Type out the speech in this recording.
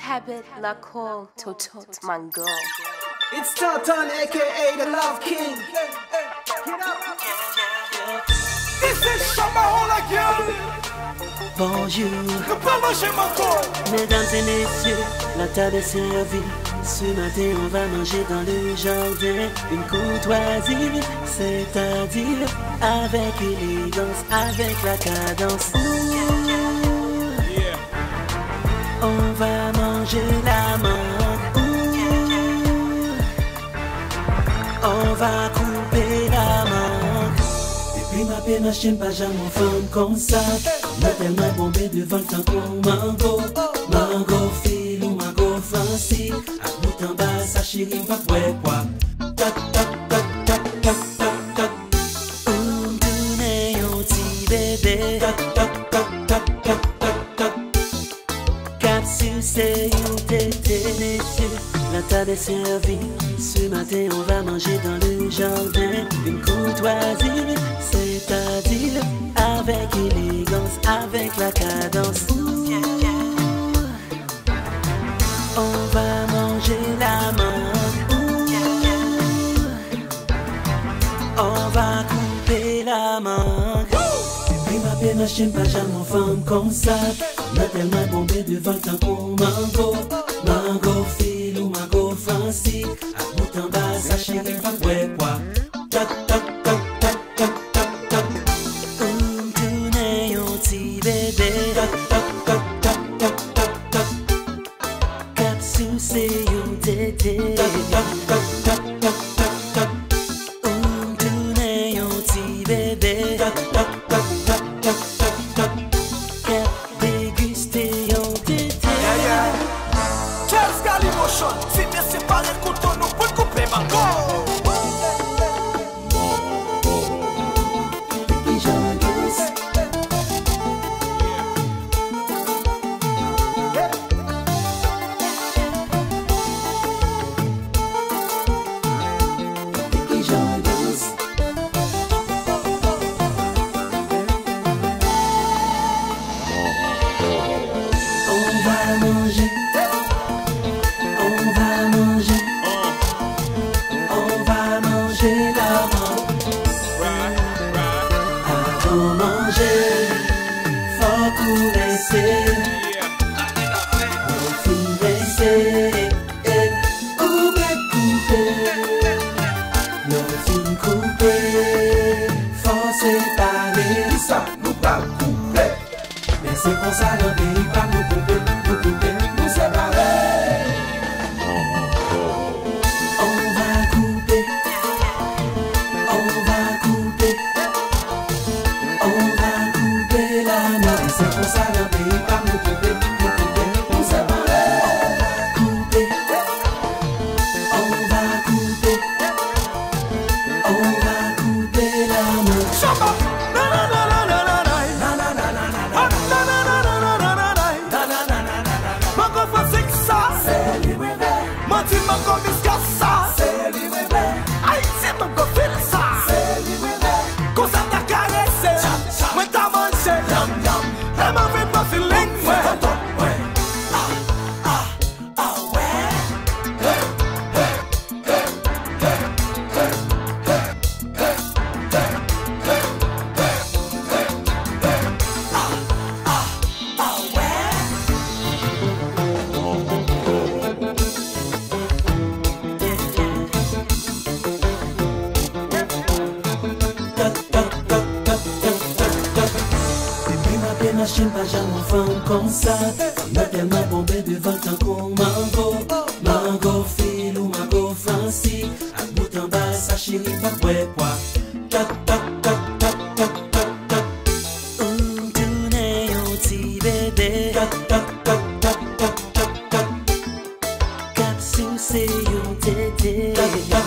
Habit la call to tot mango. It's Tartan, aka the Love King. This is Shama again. Bonjour, mesdames et messieurs, la table est servie. Ce matin, on va manger dans le jardin. Une courtoisie, c'est-à-dire avec élégance, avec la cadence. On va manger la mangue. On va couper la mangue. Et puis ma peine, j'aime pas jamais en forme comme ça. On a tellement bombé devant le temps qu'on mango. Mango fil ou mango fancy. À bout en bas, ça chérie, pas quoi. Tac, tac, tac, tac, tac, tac, tac. Tournez un petit bébé. Tac, tac, tac, tac, tac, tac, tac. Capsule, c'est une tété, messieurs. La table est servie. Ce matin, on va manger dans le jardin. Une courtoisie, c'est-à-dire avec élégance, avec la cadence. On va manger la mangue. On va couper la mangue. Et puis ma peine, j'aime pas jamais en forme comme ça. On a tellement bombé devant le temps qu'on mango. Mango fil ou mango fancy. À bout en bas, ça chérie, pas quoi. Tac, tac, tac, tac, tac, tac, tac. Tournez un petit bébé. Tac, tac, tac, tac, tac, tac, tac. Capsule, c'est une tété. Tac, tac, tac, tac, tac, tac, tac. Tournez un petit bébé. Tac, tac, tac, tac, tac, tac, tac. Cap déguster un tété. Charles Gali Motion, fitness séparé, couteau, nous pour couper mango. C'est pour ça le pays pas nous couper, nous séparer. On va couper, on va couper, on va couper la main. C'est pour ça le pays pas nous couper, nous séparer. On va couper, on va couper la main. Mango Miscassa, c'est libre. Aïe, c'est mon go fil ça, c'est libre. Quand ça t'a caressé, moi t'as mangé, elle m'a fait pas feeling, ouais. J'aime pas jamais en forme comme ça. On a tellement bombé devant le temps qu'on mango. Mango fil ou mango fancy. À bout en bas, ça chérie, pas quoi. Tac, tac, tac, tac, tac, tac, tac. Tournez un petit bébé. Tac, tac, tac, tac, tac, tac, tac. Capsule, c'est une tété. Tac, tac,